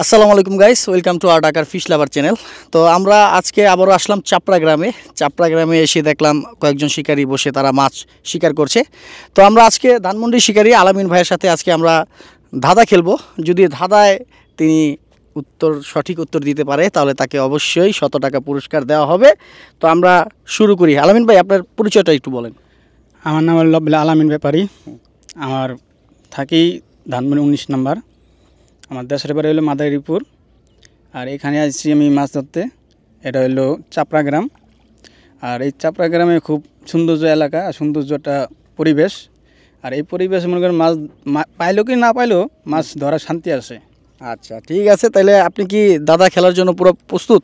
আসসালামু আলাইকুম guys, welcome to our ঢাকার ফিশ লাভার চ্যানেল। তো আমরা আজকে আবারও আসলাম চাপড়া গ্রামে এসে দেখলাম কয়েকজন শিকারী বসে তারা মাছ শিকার করছে। তো আমরা আজকে ধানমন্ডি শিকারী আলামিন ভাইয়ের সাথে আজকে আমরা ধাঁধা খেলবো। যদি ধাঁধায় তিনি সঠিক উত্তর দিতে পারে তাহলে তাকে অবশ্যই 100 টাকা পুরস্কার দেওয়া হবে। তো আমরা শুরু করি। আলামিন ভাই, আপনার পরিচয়টা একটু বলেন। আমার নাম হল আলামিন ব্যাপারী। আমার থাকি ধানমন্ডি 19 নম্বর। আমার দেশের বাড়ি হলো মাদারীপুর, আর এখানে আসছি আমি মাছ ধরতে। এটা হলো চাপড়া গ্রাম, আর এই চাপড়া গ্রামে খুব সৌন্দর্য এলাকা, সৌন্দর্যটা পরিবেশ। আর এই পরিবেশ মনে করেন মাছ পাইলেও কি না পাইলেও মাছ ধরার শান্তি আছে। আচ্ছা, ঠিক আছে। তাহলে আপনি কি দাদা খেলার জন্য পুরো প্রস্তুত?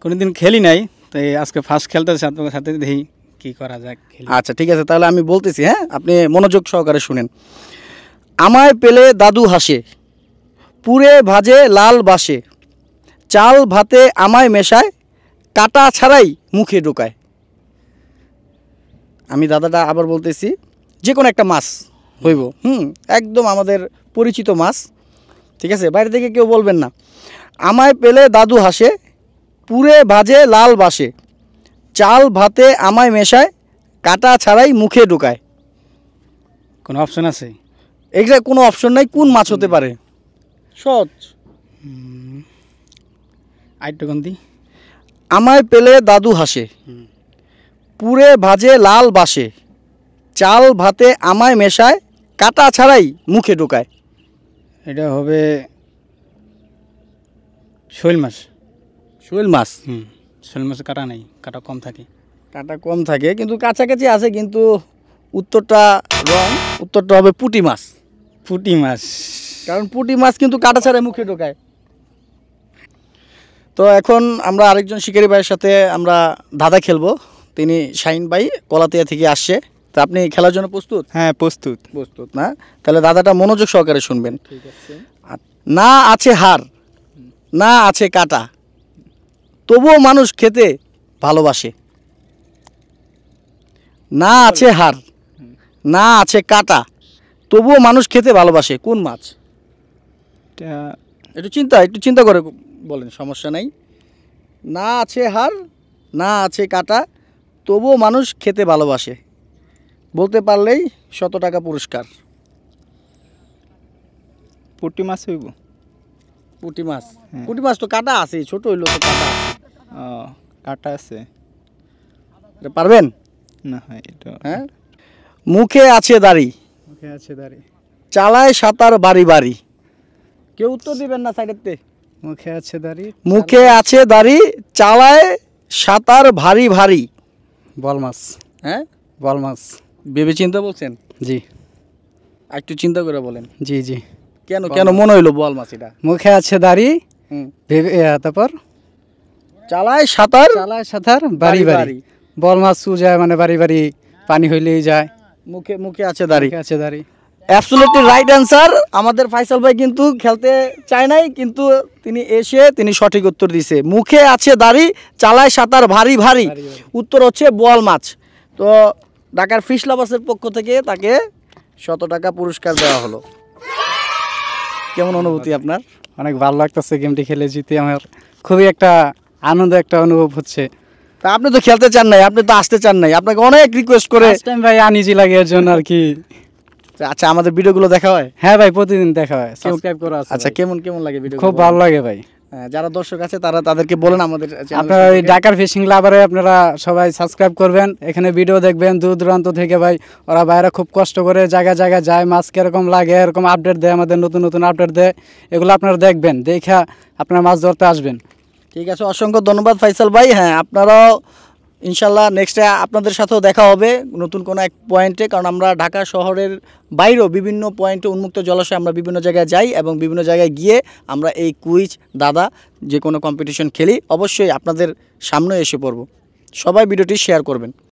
কোনোদিন খেলি নাই, তো আজকে ফার্স্ট খেলতে সাথে দেখি কী করা যায়। আচ্ছা, ঠিক আছে, তাহলে আমি বলতেছি, হ্যাঁ, আপনি মনোযোগ সহকারে শুনেন। আমায় পেলে দাদু হাসে, পুড়ে ভাজে লাল বাসে, চাল ভাতে আমায় মেশায়, কাটা ছাড়াই মুখে ঢোকায়। আমি দাদাটা আবার বলতেছি, যে কোনো একটা মাছ হইব, একদম আমাদের পরিচিত মাছ, ঠিক আছে? বাইরে থেকে কেউ বলবেন না। আমায় পেলে দাদু হাসে, পুড়ে ভাজে লাল বাসে, চাল ভাতে আমায় মেশায়, কাটা ছাড়াই মুখে ঢোকায়। কোনো অপশন আছে? এখানে কোনো অপশন নাই। কোন মাছ হতে পারে? সহজ। আইটগন্দি। আমায় পেলে দাদু হাসে, পুড়ে ভাজে লাল বাসে, চাল ভাতে আমায় মেশায়, কাটা ছাড়াই মুখে ঢোকায়। এটা হবে শৈল মাছ। শৈল মাছ? শৈল মাছে কাটা নেই, কাটা কম থাকে। কাটা কম থাকে কিন্তু কাছাকাছি আছে, কিন্তু উত্তরটা রং। উত্তরটা হবে পুঁটি মাছ। পুঁটি মাছ? কারণ পুঁটি মাছ কিন্তু কাটা ছাড়াই মুখে ঢোকায়। তো এখন আমরা আরেকজন শিকারী ভাইয়ের সাথে আমরা ধাঁধা খেলবো। তিনি শাহিন ভাই কলাতিয়া থেকে আসছে। তো আপনি খেলার জন্য প্রস্তুত? হ্যাঁ, প্রস্তুত। প্রস্তুত না? তাহলে দাদাটা মনোযোগ সহকারে শুনবেন। ঠিক আছে। না আছে হাড়, না আছে কাটা, তবুও মানুষ খেতে ভালোবাসে। না আছে হাড়, না আছে কাটা, তবুও মানুষ খেতে ভালোবাসে। কোন মাছ? একটু চিন্তা করে বলেন, সমস্যা নাই। না আছে হাড়, না আছে কাটা, তবুও মানুষ খেতে ভালোবাসে। বলতে পারলেই 100 টাকা পুরস্কার। পুঁটি মাছ হইব? পুঁটি মাছ? পুঁটি মাছ তো কাটা আছে, ছোট হইলো তো কাটা আছে। কাটা আছে? এটা পারবেন না, হয় এটা। হ্যাঁ। মুখে আছে দাড়ি, মুখে আছে দাড়ি, চালায় সাঁতার বাড়ি বাড়ি। কেউ উত্তর দিবেন না সাইডেতে। মুখে আছে দাড়ি, মুখে আছে দাড়ি, চালায় সাঁতার ভারী ভারী। বল মাছ? হ্যাঁ, বল মাছ। ভেবে চিন্তা বলছেন? জি। একটু চিন্তা করে বলেন। জি জি। কেন মনে হইলো বল মাছ এটা? মুখে আছে দাড়ি, তারপর চালায় সাঁতার বাড়ি বাড়ি। বল মাছ যায় মানে বাড়ি বাড়ি পানি হইলেই যায়। মুখে আছে দাড়ি। আছে দাড়ি। Absolutely right answer. আমাদের ফাইসাল ভাই কিন্তু খেলতে চায় নাই, কিন্তু তিনি সঠিক উত্তর দিছে। মুখে আছে দাড়ি, চালায় সাঁতার ভারী ভারী। উত্তর হচ্ছে বোয়াল মাছ। তো ঢাকার ফিশ লাভার্সের পক্ষ থেকে তাকে 100 টাকা পুরস্কার দেওয়া হলো। কেমন অনুভূতি আপনার? অনেক ভালো লাগতেছে গেমটি খেলে, জিতে আমার খুবই একটা আনন্দ একটা অনুভব হচ্ছে। তা আপনি তো খেলতে চান নাই, আপনি তো আসতে চান নাই, আপনাকে অনেক রিকোয়েস্ট করে। ভাই আনিজি লাগে এর জন্য আর কি। আচ্ছা, আমাদের ভিডিওগুলো দেখা হয়? হ্যাঁ ভাই, প্রতিদিন দেখা হয়, সাবস্ক্রাইব করা আছে। আচ্ছা, কেমন লাগে ভিডিও? খুব ভালো লাগে ভাই। যারা দর্শক আছে তাদেরকে বলেন আমাদের আপনারা এই ঢাকার ফিশিং লাভারে আপনারা সবাই সাবস্ক্রাইব করবেন, এখানে ভিডিও দেখবেন দূর দূরান্ত থেকে। ভাই ওরা বাইরে খুব কষ্ট করে জায়গায় যায়, মাছ কিরকম লাগে এরকম আপডেট দেয়, আমাদের নতুন আপডেট দেয়। এগুলো আপনারা দেখবেন, দেখা আপনারা মাছ ধরতে আসবেন। ঠিক আছে, অসংখ্য ধন্যবাদ ফাইসাল ভাই। হ্যাঁ, আপনারাও ইনশাল্লাহ নেক্সটে আপনাদের সাথেও দেখা হবে নতুন কোনো এক পয়েন্টে। কারণ আমরা ঢাকা শহরের বাইরেও বিভিন্ন পয়েন্টে, উন্মুক্ত জলাশয়ে আমরা বিভিন্ন জায়গায় যাই, এবং বিভিন্ন জায়গায় গিয়ে আমরা এই কুইজ দাদা যে কোনো কম্পিটিশন খেলি। অবশ্যই আপনাদের সামনে এসে পড়ব। সবাই ভিডিওটি শেয়ার করবেন।